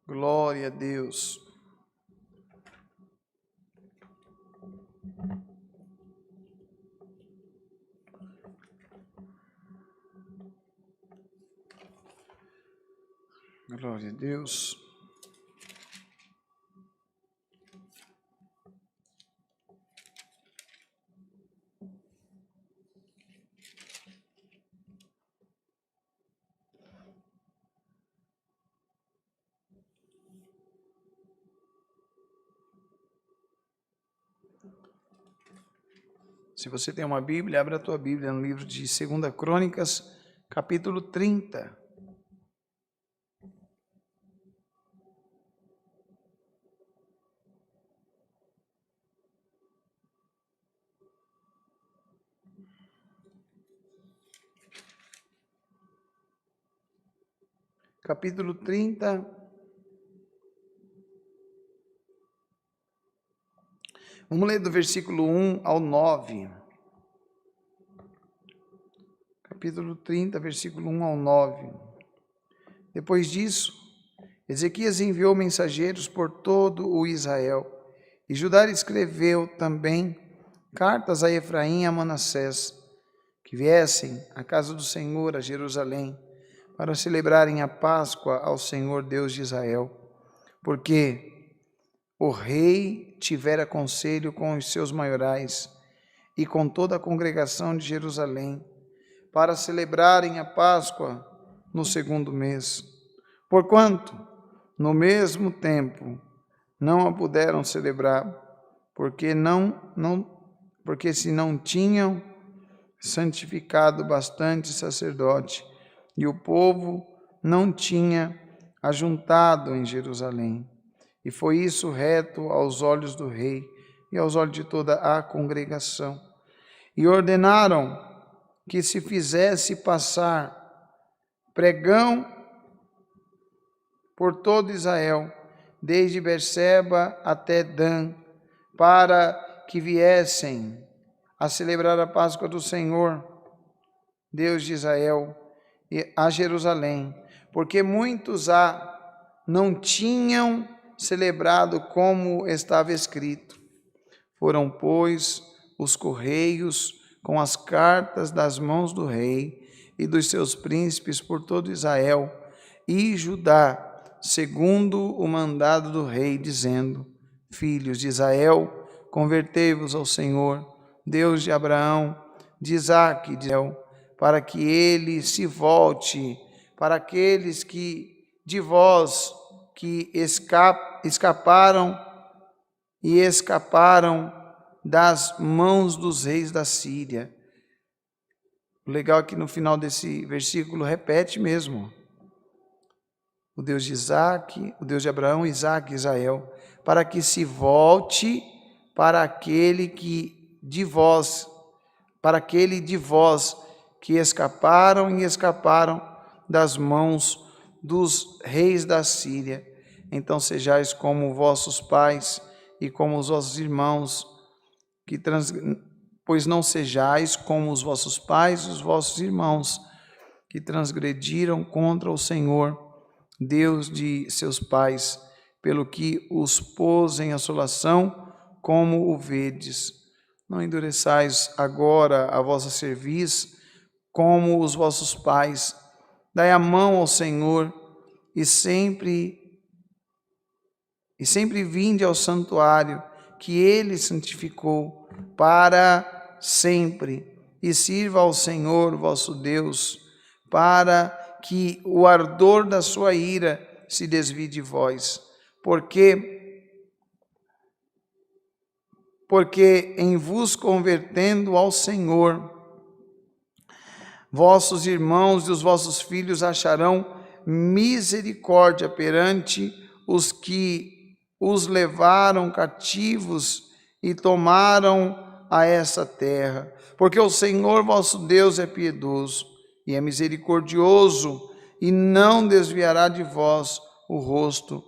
Glória a Deus. Glória a Deus. Se você tem uma Bíblia, abra a tua Bíblia no livro de 2 Crônicas, capítulo 30. Capítulo 30. Vamos ler do versículo 1 ao 9. Capítulo 30, versículo 1 ao 9. Depois disso, Ezequias enviou mensageiros por todo o Israel, e Judá escreveu também cartas a Efraim e a Manassés, que viessem à casa do Senhor, a Jerusalém, para celebrarem a Páscoa ao Senhor Deus de Israel, porque o rei tivera conselho com os seus maiorais e com toda a congregação de Jerusalém, para celebrarem a Páscoa no 2º mês. Porquanto, no mesmo tempo, não a puderam celebrar, porque se não tinham santificado bastante sacerdote, e o povo não tinha ajuntado em Jerusalém. E foi isso reto aos olhos do rei e aos olhos de toda a congregação. E ordenaram que se fizesse passar pregão por todo Israel, desde Berseba até Dan, para que viessem a celebrar a Páscoa do Senhor, Deus de Israel, a Jerusalém, porque muitos não tinham celebrado como estava escrito. Foram, pois, os correios com as cartas das mãos do rei e dos seus príncipes por todo Israel e Judá, segundo o mandado do rei, dizendo: Filhos de Israel, convertei-vos ao Senhor, Deus de Abraão, de Isaque e de Israel, para que ele se volte para aqueles que de vós que escaparam das mãos dos reis da Síria. O legal é que no final desse versículo repete mesmo: o Deus de Isaque, o Deus de Abraão, Isaque e Israel, para que se volte para aquele de vós que escaparam das mãos dos reis da Síria. Então sejais como vossos pais e como os vossos irmãos, pois não sejais como os vossos pais e os vossos irmãos, que transgrediram contra o Senhor, Deus de seus pais, pelo que os pôs em assolação, como o vedes. Não endureçais agora a vossa cerviz, como os vossos pais. Dai a mão ao Senhor e sempre vinde ao santuário que ele santificou para sempre, e sirva ao Senhor vosso Deus, para que o ardor da sua ira se desvie de vós, porque em vos convertendo ao Senhor, vossos irmãos e os vossos filhos acharão misericórdia perante os que os levaram cativos e tomaram a essa terra. Porque o Senhor vosso Deus é piedoso e é misericordioso, e não desviará de vós o rosto,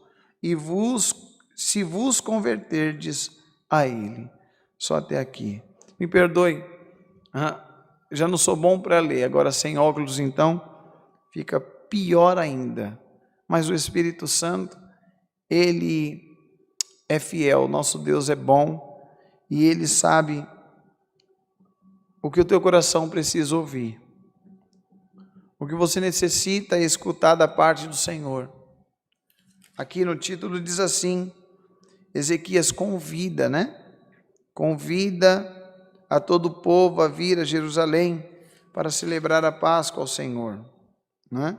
se vos converterdes a Ele. Só até aqui. Me perdoe, já não sou bom para ler, agora sem óculos então fica pior ainda. Mas o Espírito Santo, Ele é fiel, nosso Deus é bom e Ele sabe o que o teu coração precisa ouvir. O que você necessita é escutar da parte do Senhor. Aqui no título diz assim, Ezequias convida, né? Convida a todo o povo a vir a Jerusalém para celebrar a Páscoa ao Senhor, né?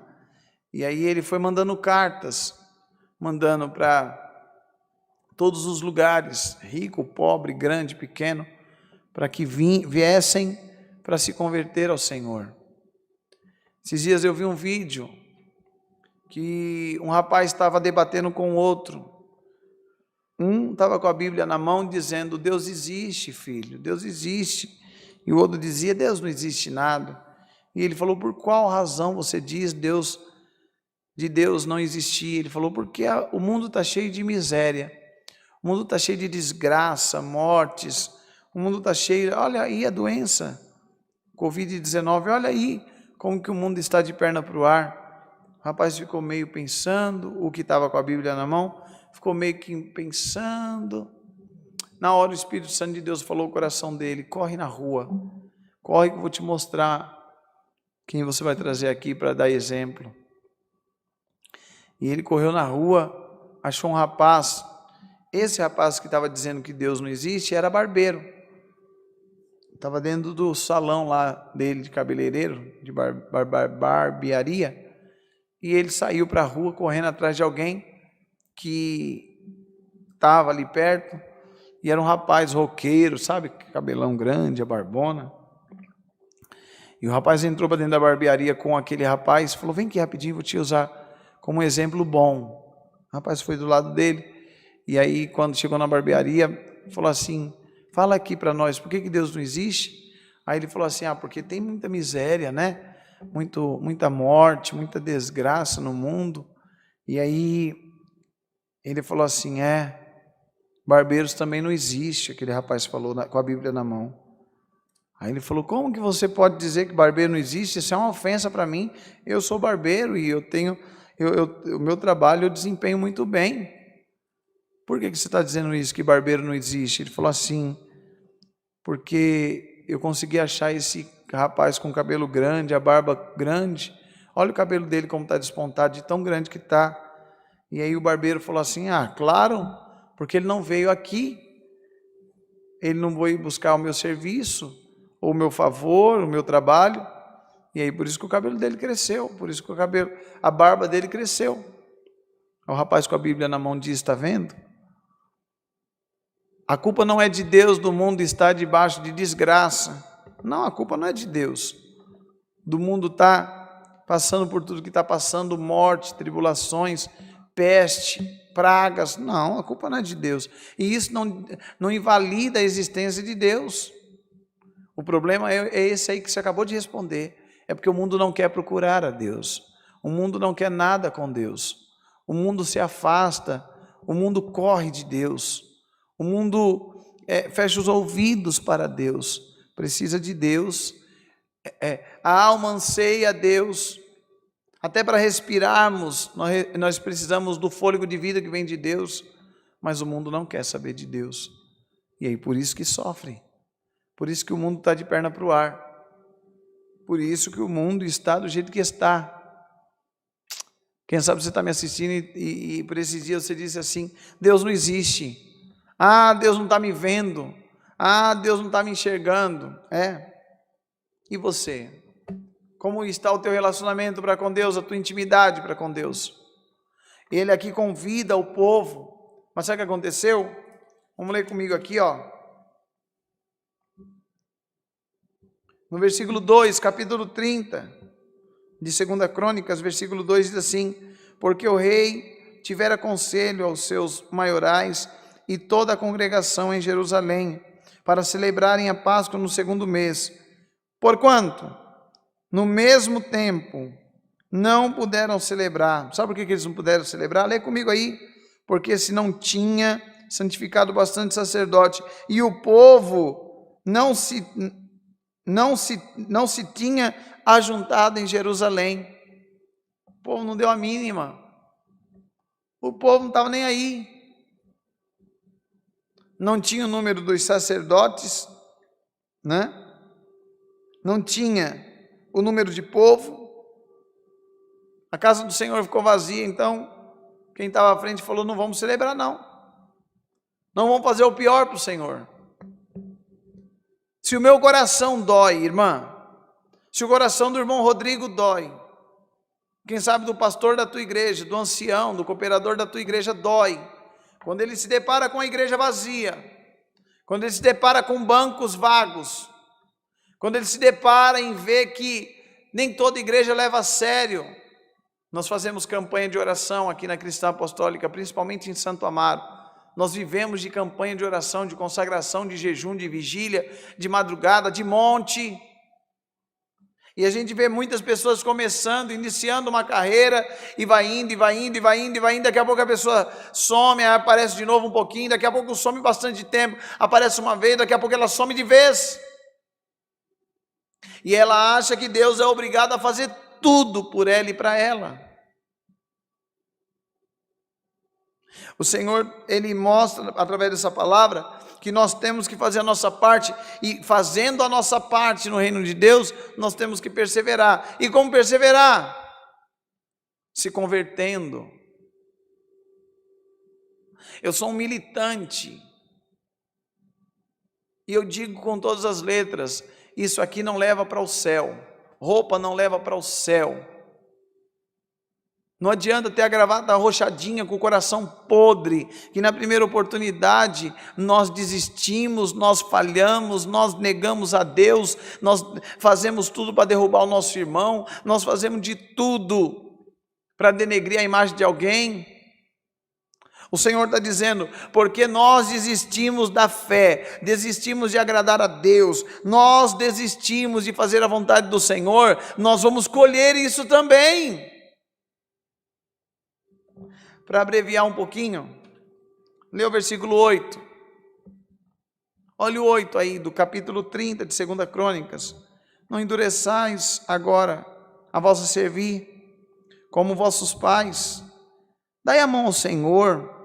E aí ele foi mandando cartas, mandando para todos os lugares, rico, pobre, grande, pequeno, para que viessem para se converter ao Senhor. Esses dias eu vi um vídeo que um rapaz estava debatendo com o outro. Um estava com a Bíblia na mão dizendo, Deus existe, filho, Deus existe. E o outro dizia, Deus não existe nada. E ele falou, por qual razão você diz de Deus não existir? Ele falou, porque o mundo está cheio de miséria, o mundo está cheio de desgraça, mortes, o mundo está cheio, olha aí a doença, Covid-19, olha aí como que o mundo está de perna para o ar. O rapaz ficou meio pensando, o que estava com a Bíblia na mão, ficou meio que pensando. Na hora o Espírito Santo de Deus falou ao coração dele, corre na rua, corre que eu vou te mostrar quem você vai trazer aqui para dar exemplo. E ele correu na rua, achou um rapaz. Esse rapaz que estava dizendo que Deus não existe era barbeiro. Estava dentro do salão lá dele de cabeleireiro, de barbearia. E ele saiu para a rua correndo atrás de alguém que estava ali perto. E era um rapaz roqueiro, sabe? Cabelão grande, a barbona. E o rapaz entrou para dentro da barbearia com aquele rapaz e falou, vem aqui rapidinho, vou te usar como um exemplo bom. O rapaz foi do lado dele. E aí, quando chegou na barbearia, falou assim, fala aqui para nós, por que Deus não existe? Aí ele falou assim, porque tem muita miséria, né? Muita morte, muita desgraça no mundo. E aí, ele falou assim, barbeiros também não existe, aquele rapaz falou com a Bíblia na mão. Aí ele falou, como que você pode dizer que barbeiro não existe? Isso é uma ofensa para mim, eu sou barbeiro e o meu trabalho eu desempenho muito bem. Por que você está dizendo isso, que barbeiro não existe? Ele falou assim, porque eu consegui achar esse rapaz com cabelo grande, a barba grande, olha o cabelo dele como está despontado, de tão grande que está. E aí o barbeiro falou assim, claro, porque ele não veio aqui, ele não veio buscar o meu serviço, ou o meu favor, o meu trabalho, e aí por isso que o cabelo dele cresceu, por isso que a barba dele cresceu. O rapaz com a Bíblia na mão diz, está vendo? A culpa não é de Deus do mundo estar debaixo de desgraça. Não, a culpa não é de Deus. Do mundo estar passando por tudo que está passando, morte, tribulações, peste, pragas. Não, a culpa não é de Deus. E isso não invalida a existência de Deus. O problema é esse aí que você acabou de responder. É porque o mundo não quer procurar a Deus. O mundo não quer nada com Deus. O mundo se afasta. O mundo corre de Deus. O mundo fecha os ouvidos para Deus. Precisa de Deus. A alma anseia a Deus. Até para respirarmos, nós precisamos do fôlego de vida que vem de Deus. Mas o mundo não quer saber de Deus. E aí por isso que sofre. Por isso que o mundo está de perna para o ar. Por isso que o mundo está do jeito que está. Quem sabe você está me assistindo e por esses dias você disse assim, Deus não existe. Deus não está me vendo. Deus não está me enxergando. E você? Como está o teu relacionamento para com Deus, a tua intimidade para com Deus? Ele aqui convida o povo. Mas sabe o que aconteceu? Vamos ler comigo aqui, No versículo 2, capítulo 30, de 2 Crônicas, versículo 2 diz assim, porque o rei tivera conselho aos seus maiorais e toda a congregação em Jerusalém, para celebrarem a Páscoa no 2º mês. Porquanto, no mesmo tempo, não puderam celebrar. Sabe por que eles não puderam celebrar? Lê comigo aí. Porque se não tinha santificado bastante sacerdote, e o povo não se tinha ajuntado em Jerusalém. O povo não deu a mínima. O povo não estava nem aí. Não tinha o número dos sacerdotes, né? Não tinha o número de povo. A casa do Senhor ficou vazia, então quem estava à frente falou: não vamos celebrar não. Não vamos fazer o pior para o Senhor. Se o meu coração dói, irmã, se o coração do irmão Rodrigo dói, quem sabe do pastor da tua igreja, do ancião, do cooperador da tua igreja dói, quando ele se depara com a igreja vazia, quando ele se depara com bancos vagos, quando ele se depara em ver que nem toda igreja leva a sério. Nós fazemos campanha de oração aqui na Cristã Apostólica, principalmente em Santo Amaro. Nós vivemos de campanha de oração, de consagração, de jejum, de vigília, de madrugada, de monte. E a gente vê muitas pessoas começando, iniciando uma carreira, e vai indo, e vai indo, e vai indo, e vai indo, daqui a pouco a pessoa some, aí aparece de novo um pouquinho, daqui a pouco some bastante tempo, aparece uma vez, daqui a pouco ela some de vez. E ela acha que Deus é obrigado a fazer tudo por ela e para ela. O Senhor, Ele mostra através dessa palavra que nós temos que fazer a nossa parte, e fazendo a nossa parte no reino de Deus, nós temos que perseverar. E como perseverar? Se convertendo. Eu sou um militante, e eu digo com todas as letras, isso aqui não leva para o céu, roupa não leva para o céu. Não adianta ter a gravata arroxadinha com o coração podre, que na primeira oportunidade nós desistimos, nós falhamos, nós negamos a Deus, nós fazemos tudo para derrubar o nosso irmão, nós fazemos de tudo para denegrir a imagem de alguém. O Senhor está dizendo, porque nós desistimos da fé, desistimos de agradar a Deus, nós desistimos de fazer a vontade do Senhor, nós vamos colher isso também. Para abreviar um pouquinho, lê o versículo 8. Olha o 8 aí, do capítulo 30 de 2 Crônicas. Não endureçais agora a vossa servir, como vossos pais. Dai a mão ao Senhor,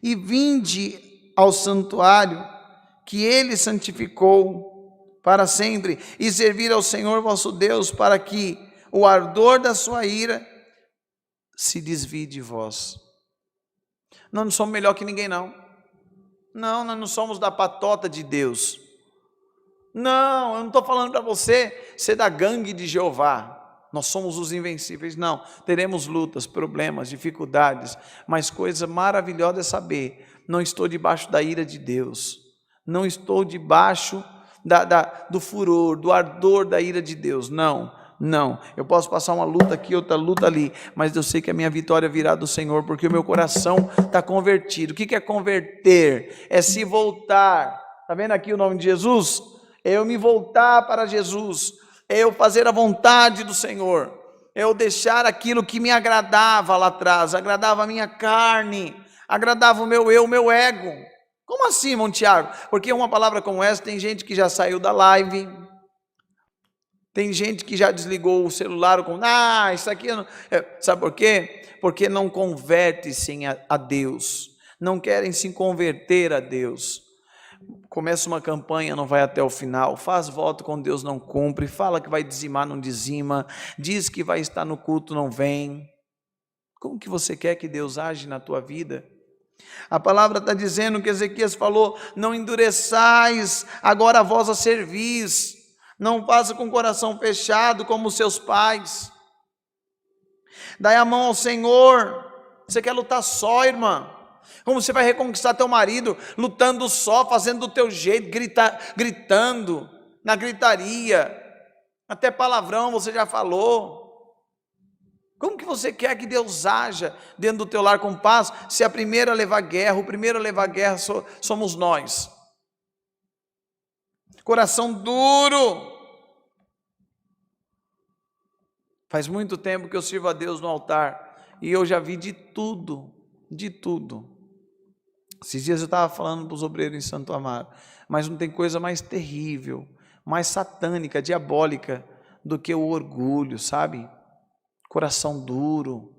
e vinde ao santuário, que Ele santificou para sempre, e servir ao Senhor vosso Deus, para que o ardor da sua ira se desvie de vós. Nós não somos melhor que ninguém, não. Não, nós não somos da patota de Deus. Não, eu não estou falando para você ser da gangue de Jeová. Nós somos os invencíveis. Não, teremos lutas, problemas, dificuldades, mas coisa maravilhosa é saber, não estou debaixo da ira de Deus. Não estou debaixo do furor, do ardor da ira de Deus. Não. Não, eu posso passar uma luta aqui, outra luta ali, mas eu sei que a minha vitória virá do Senhor, porque o meu coração está convertido. O que é converter? É se voltar. Está vendo aqui o nome de Jesus? É eu me voltar para Jesus, é eu fazer a vontade do Senhor, é eu deixar aquilo que me agradava lá atrás, agradava a minha carne, agradava o meu eu, o meu ego. Como assim, irmão Tiago? Porque uma palavra como essa, tem gente que já saiu da live, tem gente que já desligou o celular, isso aqui não... Sabe por quê? Porque não converte-se a Deus, não querem se converter a Deus. Começa uma campanha, não vai até o final, faz voto com Deus, não cumpre, fala que vai dizimar, não dizima, diz que vai estar no culto, não vem. Como que você quer que Deus age na tua vida? A palavra está dizendo que Ezequias falou, não endureçais agora a vossa cerviz, não faça com o coração fechado como os seus pais. Dai a mão ao Senhor. Você quer lutar só, irmã? Como você vai reconquistar teu marido? Lutando só, fazendo do teu jeito, gritando, na gritaria. Até palavrão você já falou. Como que você quer que Deus haja dentro do teu lar com paz, se a primeira a levar guerra, o primeiro a levar guerra somos nós? Coração duro. Faz muito tempo que eu sirvo a Deus no altar, e eu já vi de tudo, de tudo. Esses dias eu estava falando para os obreiros em Santo Amaro, mas não tem coisa mais terrível, mais satânica, diabólica, do que o orgulho, sabe? Coração duro.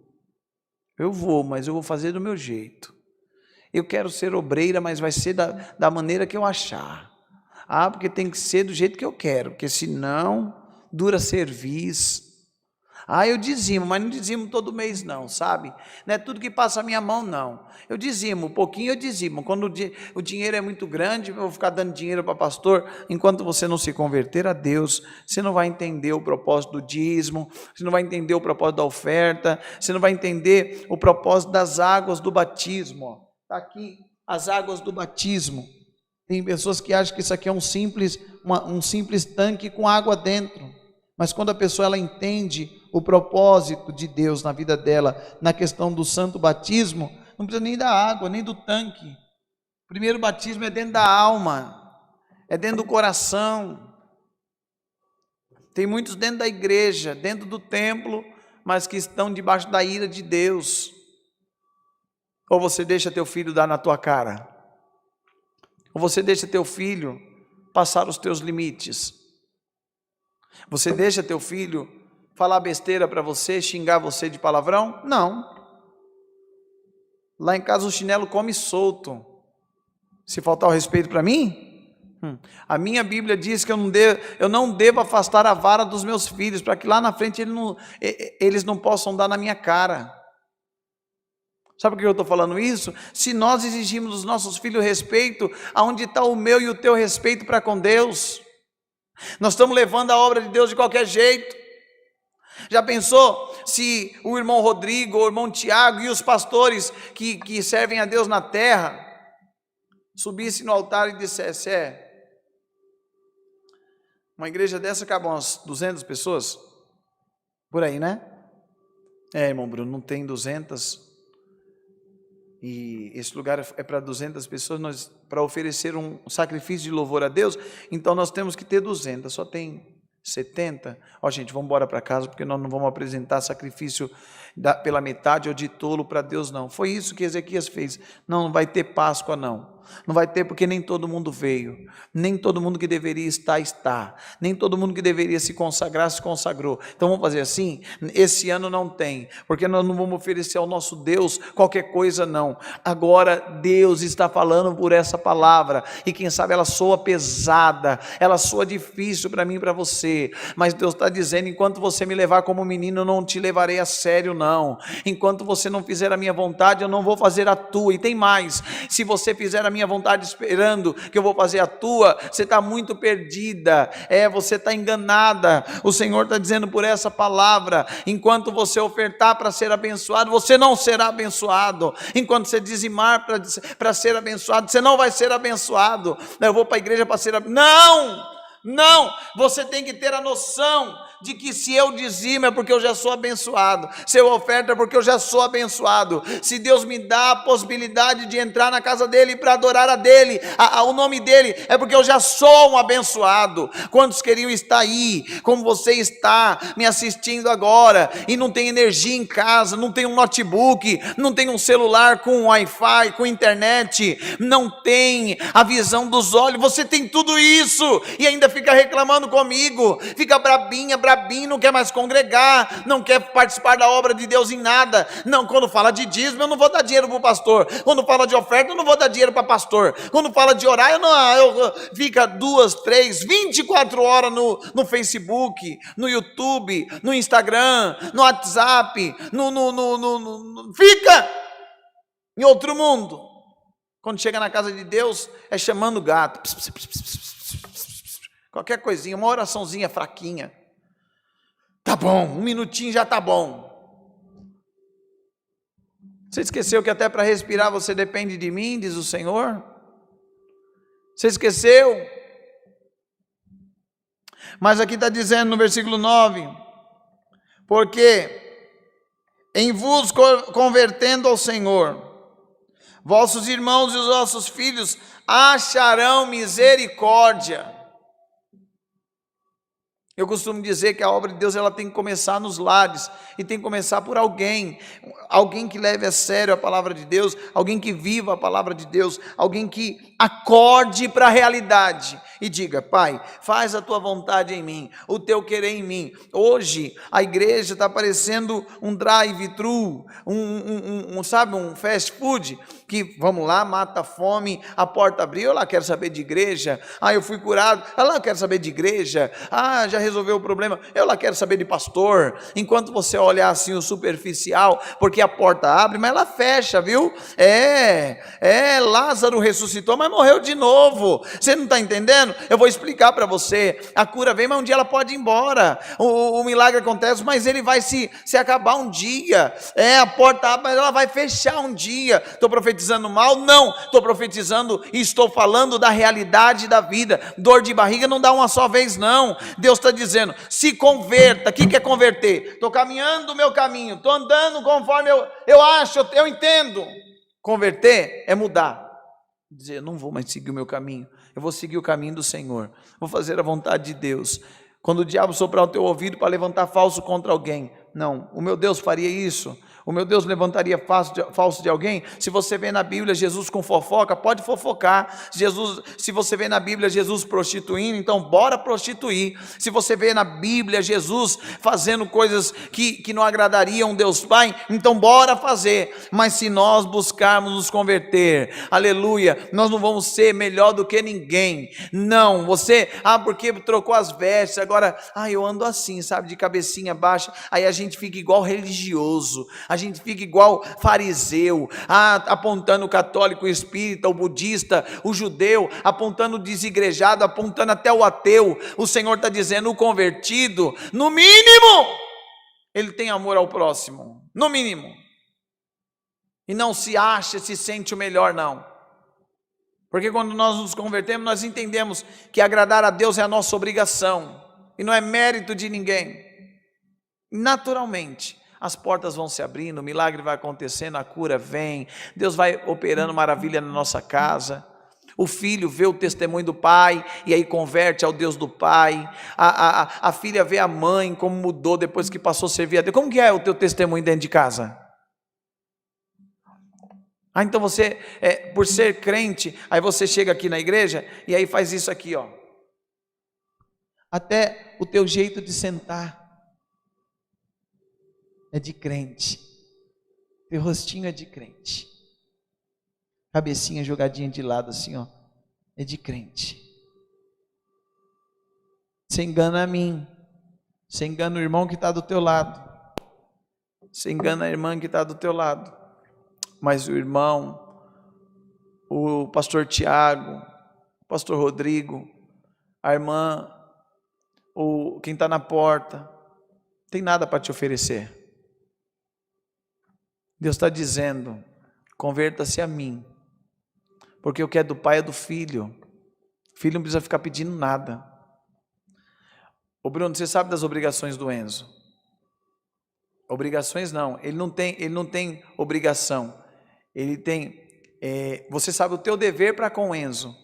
Eu vou, mas eu vou fazer do meu jeito. Eu quero ser obreira, mas vai ser da maneira que eu achar. Ah, porque tem que ser do jeito que eu quero, porque senão dura serviço. Ah, eu dizimo, mas não dizimo todo mês não, sabe? Não é tudo que passa a minha mão, não. Eu dizimo, um pouquinho eu dizimo. Quando o dinheiro é muito grande, eu vou ficar dando dinheiro para pastor. Enquanto você não se converter a Deus, você não vai entender o propósito do dízimo, você não vai entender o propósito da oferta, você não vai entender o propósito das águas do batismo. Está aqui, as águas do batismo. Tem pessoas que acham que isso aqui é um simples tanque com água dentro. Mas quando a pessoa ela entende o propósito de Deus na vida dela, na questão do santo batismo, não precisa nem da água, nem do tanque. O primeiro batismo é dentro da alma, é dentro do coração. Tem muitos dentro da igreja, dentro do templo, mas que estão debaixo da ira de Deus. Ou você deixa teu filho dar na tua cara, ou você deixa teu filho passar os teus limites. Você deixa teu filho falar besteira para você, xingar você de palavrão? Não. Lá em casa o chinelo come solto. Se faltar o respeito para mim, a minha Bíblia diz que eu não devo afastar a vara dos meus filhos, para que lá na frente eles não possam dar na minha cara. Sabe por que eu estou falando isso? Se nós exigimos dos nossos filhos respeito, aonde está o meu e o teu respeito para com Deus? Nós estamos levando a obra de Deus de qualquer jeito. Já pensou se o irmão Rodrigo, o irmão Tiago e os pastores que servem a Deus na terra subissem no altar e dissessem: uma igreja dessa cabe umas 200 pessoas? Por aí, né? Irmão Bruno, não tem 200. E esse lugar é para 200 pessoas, para oferecer um sacrifício de louvor a Deus, então nós temos que ter 200, só tem 70. Gente, vamos embora para casa, porque nós não vamos apresentar sacrifício pela metade ou de tolo para Deus, não. Foi isso que Ezequias fez. Não vai ter Páscoa, não. Não vai ter, porque nem todo mundo veio, nem todo mundo que deveria estar, está, nem todo mundo que deveria se consagrar, se consagrou. Então vamos fazer assim, esse ano não tem, porque nós não vamos oferecer ao nosso Deus qualquer coisa, não. Agora Deus está falando por essa palavra, e quem sabe ela soa pesada, ela soa difícil para mim e para você, mas Deus está dizendo: enquanto você me levar como menino, eu não te levarei a sério, não. Enquanto você não fizer a minha vontade, eu não vou fazer a tua. E tem mais: se você fizer a minha vontade esperando que eu vou fazer a tua, você está muito perdida, você está enganada. O Senhor está dizendo por essa palavra: enquanto você ofertar para ser abençoado, você não será abençoado. Enquanto você dizimar para ser abençoado, você não vai ser abençoado. Eu vou para a igreja para ser abençoado. Não, você tem que ter a noção de que se eu dizimo é porque eu já sou abençoado, se eu oferto é porque eu já sou abençoado. Se Deus me dá a possibilidade de entrar na casa dele para adorar o nome dele, é porque eu já sou um abençoado. Quantos queriam estar aí, como você está me assistindo agora, e não tem energia em casa, não tem um notebook, não tem um celular com Wi-Fi, com internet, não tem a visão dos olhos? Você tem tudo isso e ainda fica reclamando comigo, fica brabinho, não quer mais congregar, não quer participar da obra de Deus em nada. Não, quando fala de dízimo, eu não vou dar dinheiro para o pastor. Quando fala de oferta, eu não vou dar dinheiro para pastor. Quando fala de orar, fica 2, 3, 24 horas no Facebook, no YouTube, no Instagram, no WhatsApp, fica em outro mundo. Quando chega na casa de Deus, é chamando o gato, qualquer coisinha, uma oraçãozinha fraquinha. Tá bom, 1 minutinho já tá bom. Você esqueceu que até para respirar você depende de mim, diz o Senhor? Você esqueceu? Mas aqui está dizendo no versículo 9: porque em vos convertendo ao Senhor, vossos irmãos e os vossos filhos acharão misericórdia. Eu costumo dizer que a obra de Deus ela tem que começar nos lares, e tem que começar por alguém que leve a sério a palavra de Deus, alguém que viva a palavra de Deus, alguém que acorde para a realidade. e diga: Pai, faz a tua vontade em mim, o teu querer em mim. Hoje a igreja está parecendo um drive-thru, sabe, um fast food, que vamos lá, mata a fome, a porta abriu, eu lá quero saber de igreja. Eu fui curado, eu lá quero saber de igreja. Já resolveu o problema, eu lá quero saber de pastor. Enquanto você olhar assim o superficial, porque a porta abre, mas ela fecha, viu? Lázaro ressuscitou, mas morreu de novo. Você não está entendendo? Eu vou explicar para você. A cura vem, mas um dia ela pode ir embora. O milagre acontece, mas ele vai se acabar um dia. A porta abre, mas ela vai fechar um dia. Estou profetizando mal? Não. Estou profetizando e estou falando da realidade da vida. Dor de barriga não dá uma só vez, não. Deus está dizendo: se converta. O que é converter? Estou caminhando o meu caminho, estou andando conforme eu acho, eu entendo. Converter é mudar, dizer: não vou mais seguir o meu caminho, eu vou seguir o caminho do Senhor, vou fazer a vontade de Deus. Quando o diabo soprar o teu ouvido para levantar falso contra alguém, não, o meu Deus faria isso? O meu Deus levantaria falso de alguém? Se você vê na Bíblia Jesus com fofoca, pode fofocar. Se você vê na Bíblia Jesus prostituindo, então bora prostituir. Se você vê na Bíblia Jesus fazendo coisas que não agradariam Deus Pai, então bora fazer. Mas se nós buscarmos nos converter, aleluia, nós não vamos ser melhor do que ninguém. Não, você, porque trocou as vestes, agora, eu ando assim, sabe, de cabecinha baixa, aí a gente fica igual religioso, a gente fica igual fariseu, apontando o católico, o espírita, o budista, o judeu, apontando o desigrejado, apontando até o ateu. O Senhor está dizendo: o convertido, no mínimo, ele tem amor ao próximo, no mínimo, e não se acha, se sente o melhor, não. Porque quando nós nos convertemos, nós entendemos que agradar a Deus é a nossa obrigação, e não é mérito de ninguém. Naturalmente as portas vão se abrindo, o milagre vai acontecendo, a cura vem, Deus vai operando maravilha na nossa casa. O filho vê o testemunho do pai e aí converte ao Deus do pai. A filha vê a mãe como mudou depois que passou a servir a Deus. Como que é o teu testemunho dentro de casa? Então você, por ser crente, aí você chega aqui na igreja e aí faz isso aqui, ó. Até o teu jeito de sentar é de crente, teu rostinho é de crente, cabecinha jogadinha de lado assim, ó, é de crente. Você engana a mim, você engana o irmão que está do teu lado, você engana a irmã que está do teu lado, mas o irmão, o pastor Tiago, o pastor Rodrigo, a irmã, quem está na porta, não tem nada para te oferecer. Deus está dizendo: converta-se a mim, porque o que é do pai é do filho. O filho não precisa ficar pedindo nada. Ô Bruno, você sabe das obrigações do Enzo? Obrigações não, ele não tem obrigação. Ele tem, você sabe o teu dever para com o Enzo.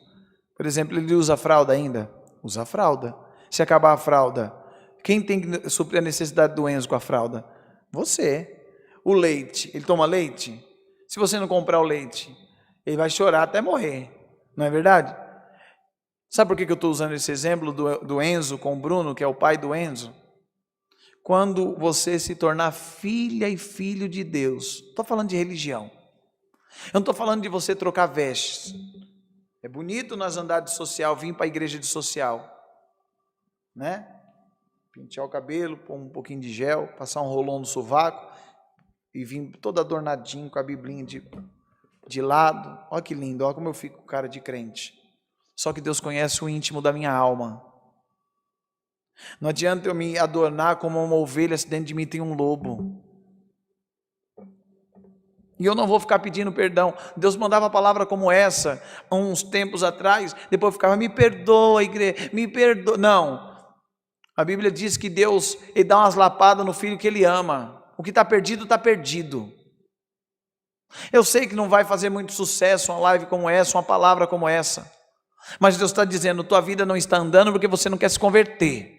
Por exemplo, ele usa fralda ainda? Usa a fralda. Se acabar a fralda, quem tem que suprir a necessidade do Enzo com a fralda? Você. O leite, ele toma leite? Se você não comprar o leite, ele vai chorar até morrer, não é verdade? Sabe por que eu estou usando esse exemplo do Enzo com o Bruno, que é o pai do Enzo? Quando você se tornar filha e filho de Deus, estou falando de religião, eu não estou falando de você trocar vestes. É bonito nós andar de social, vir para a igreja de social, né? Pentear o cabelo, pôr um pouquinho de gel, passar um rolão no sovaco e vir todo adornadinho com a biblinha de lado. Olha que lindo, olha como eu fico com cara de crente. Só que Deus conhece o íntimo da minha alma. Não adianta eu me adornar como uma ovelha se dentro de mim tem um lobo. E eu não vou ficar pedindo perdão. Deus mandava palavra como essa uns tempos atrás, depois eu ficava: me perdoa, igreja, me perdoa. Não, a Bíblia diz que Deus, ele dá umas lapadas no filho que ele ama. O que está perdido, está perdido. Eu sei que não vai fazer muito sucesso uma live como essa, uma palavra como essa, mas Deus está dizendo: tua vida não está andando porque você não quer se converter.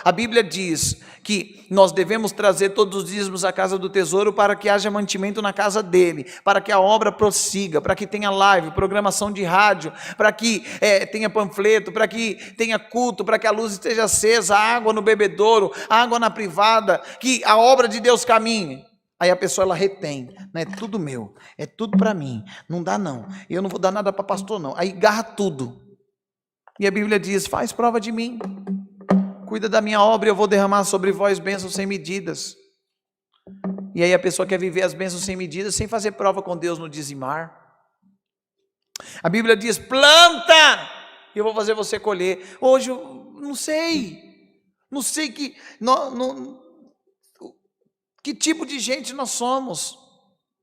A Bíblia diz que nós devemos trazer todos os dízimos à casa do tesouro para que haja mantimento na casa dele, para que a obra prossiga, para que tenha live, programação de rádio, para que tenha panfleto, para que tenha culto, para que a luz esteja acesa, água no bebedouro, água na privada, que a obra de Deus caminhe. Aí a pessoa ela retém, não é tudo meu, é tudo para mim, não dá não, eu não vou dar nada para pastor não, aí garra tudo. E a Bíblia diz: faz prova de mim, cuida da minha obra e eu vou derramar sobre vós bênçãos sem medidas. E aí a pessoa quer viver as bênçãos sem medidas, sem fazer prova com Deus no dizimar. A Bíblia diz: planta, e eu vou fazer você colher. Hoje eu não sei que tipo de gente nós somos.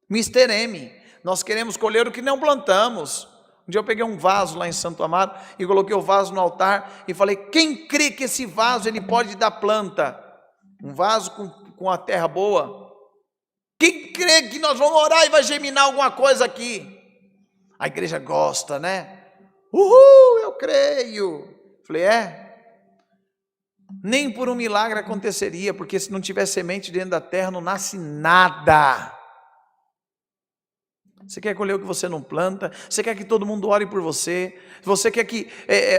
Mister M, nós queremos colher o que não plantamos. Um dia eu peguei um vaso lá em Santo Amaro e coloquei o vaso no altar e falei: quem crê que esse vaso ele pode dar planta? Um vaso com a terra boa. Quem crê que nós vamos orar e vai germinar alguma coisa aqui? A igreja gosta, né? Uhul, eu creio. Falei: nem por um milagre aconteceria, porque se não tiver semente dentro da terra não nasce nada. Você quer colher o que você não planta? Você quer que todo mundo ore por você? Você quer que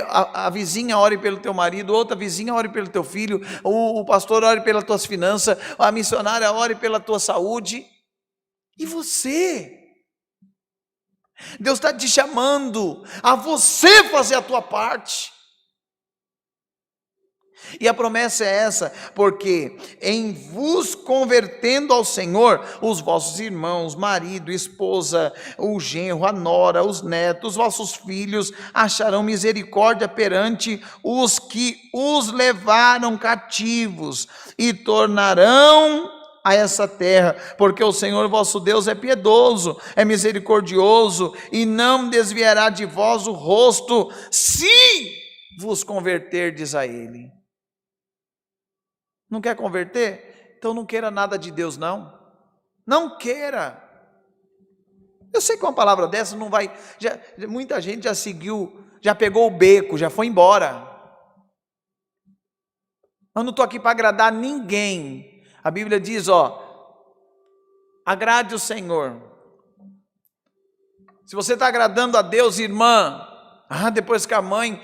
a vizinha ore pelo teu marido, outra vizinha ore pelo teu filho, o pastor ore pelas tuas finanças, a missionária ore pela tua saúde? E você? Deus está te chamando a você fazer a tua parte. E a promessa é essa: porque em vos convertendo ao Senhor, os vossos irmãos, marido, esposa, o genro, a nora, os netos, os vossos filhos, acharão misericórdia perante os que os levaram cativos, e tornarão a essa terra, porque o Senhor vosso Deus é piedoso, é misericordioso, e não desviará de vós o rosto, se vos converterdes a Ele. Não quer converter? Então não queira nada de Deus, não. Não queira. Eu sei que uma palavra dessa não vai... muita gente já seguiu, já pegou o beco, já foi embora. Eu não estou aqui para agradar ninguém. A Bíblia diz, agrade o Senhor. Se você está agradando a Deus, irmã, depois que a mãe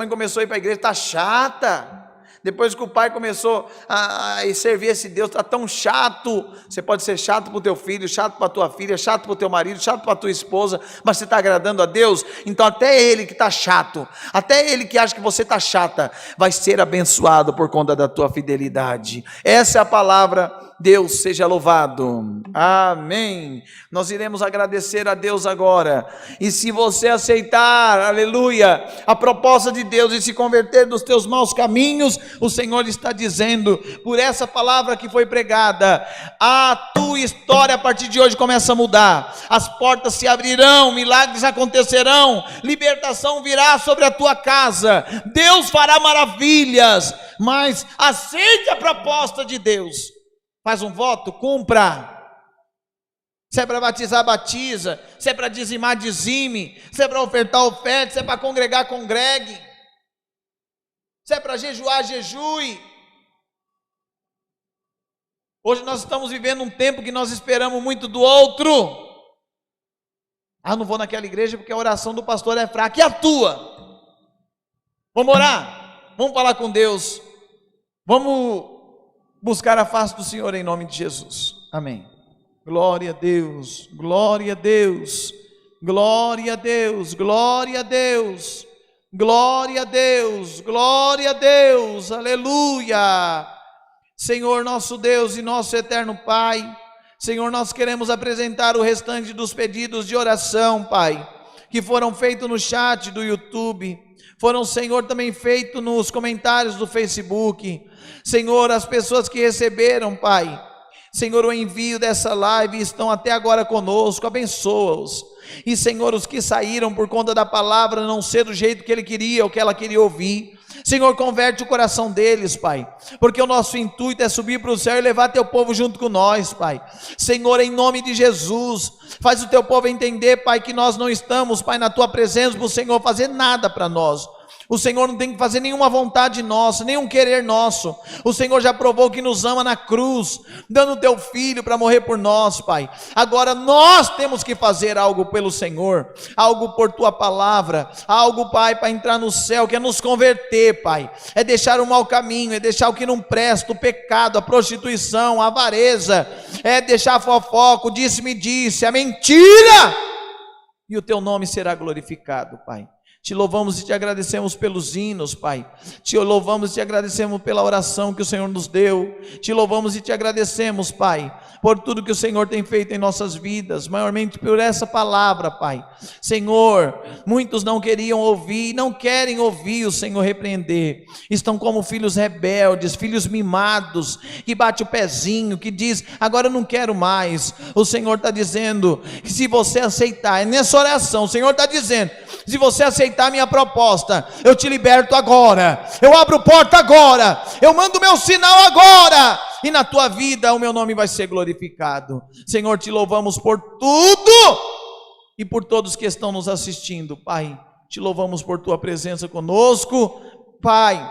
começou a ir para a igreja, está chata. Depois que o pai começou a servir esse Deus, está tão chato. Você pode ser chato para o teu filho, chato para a tua filha, chato para o teu marido, chato para a tua esposa, mas você está agradando a Deus, então até ele que está chato, até ele que acha que você está chata, vai ser abençoado por conta da tua fidelidade. Essa é a palavra. Deus seja louvado, amém. Nós iremos agradecer a Deus agora, e se você aceitar, aleluia, a proposta de Deus e se converter dos teus maus caminhos, o Senhor está dizendo, por essa palavra que foi pregada, a tua história a partir de hoje começa a mudar, as portas se abrirão, milagres acontecerão, libertação virá sobre a tua casa, Deus fará maravilhas, mas aceite a proposta de Deus. Faz um voto, cumpra. Se é para batizar, batiza. Se é para dizimar, dizime. Se é para ofertar, oferte. Se é para congregar, congregue. Se é para jejuar, jejue. Hoje nós estamos vivendo um tempo que nós esperamos muito do outro. Não vou naquela igreja porque a oração do pastor é fraca. E a tua? Vamos orar? Vamos falar com Deus. Vamos buscar a face do Senhor em nome de Jesus, amém. Glória a Deus, glória a Deus, glória a Deus, glória a Deus, glória a Deus, glória a Deus, aleluia. Senhor nosso Deus e nosso eterno Pai, Senhor, nós queremos apresentar o restante dos pedidos de oração, Pai, que foram feitos no chat do YouTube, foram, Senhor, também feitos nos comentários do Facebook. Senhor, as pessoas que receberam, Pai, Senhor, o envio dessa live estão até agora conosco, abençoa-os. E Senhor, os que saíram por conta da palavra não ser do jeito que ele queria, ou que ela queria ouvir, Senhor, converte o coração deles, Pai, porque o nosso intuito é subir para o céu e levar teu povo junto com nós, Pai. Senhor, em nome de Jesus, faz o teu povo entender, Pai, que nós não estamos, Pai, na tua presença para o Senhor fazer nada para nós. O Senhor não tem que fazer nenhuma vontade nossa, nenhum querer nosso. O Senhor já provou que nos ama na cruz, dando o teu filho para morrer por nós, Pai. Agora nós temos que fazer algo pelo Senhor, algo por tua palavra, algo, Pai, para entrar no céu, que é nos converter, Pai. É deixar o mau caminho, é deixar o que não presta, o pecado, a prostituição, a avareza, é deixar a fofoca, o disse-me-disse, a mentira, e o teu nome será glorificado, Pai. Te louvamos e te agradecemos pelos hinos, Pai. Te louvamos e te agradecemos pela oração que o Senhor nos deu. Te louvamos e te agradecemos, Pai, por tudo que o Senhor tem feito em nossas vidas, maiormente por essa palavra, Pai. Senhor, muitos não queriam ouvir, não querem ouvir o Senhor repreender. Estão como filhos rebeldes, filhos mimados, que bate o pezinho, que diz, agora eu não quero mais. O Senhor está dizendo que se você aceitar, nessa oração, o Senhor está dizendo, se você aceitar a minha proposta, eu te liberto agora, eu abro porta agora, eu mando meu sinal agora, e na tua vida o meu nome vai ser glorificado. Senhor, te louvamos por tudo e por todos que estão nos assistindo, Pai. Te louvamos por tua presença conosco, Pai.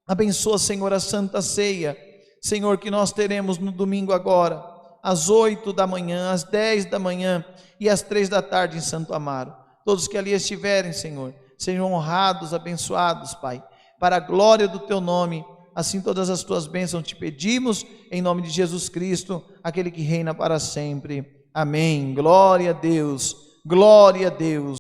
Abençoa, Senhor, a Santa Ceia, Senhor, que nós teremos no domingo agora, às 8 da manhã, às 10 da manhã e às 3 da tarde em Santo Amaro. Todos que ali estiverem, Senhor, sejam honrados, abençoados, Pai, para a glória do teu nome. Assim todas as tuas bênçãos te pedimos, em nome de Jesus Cristo, aquele que reina para sempre. Amém. Glória a Deus, glória a Deus.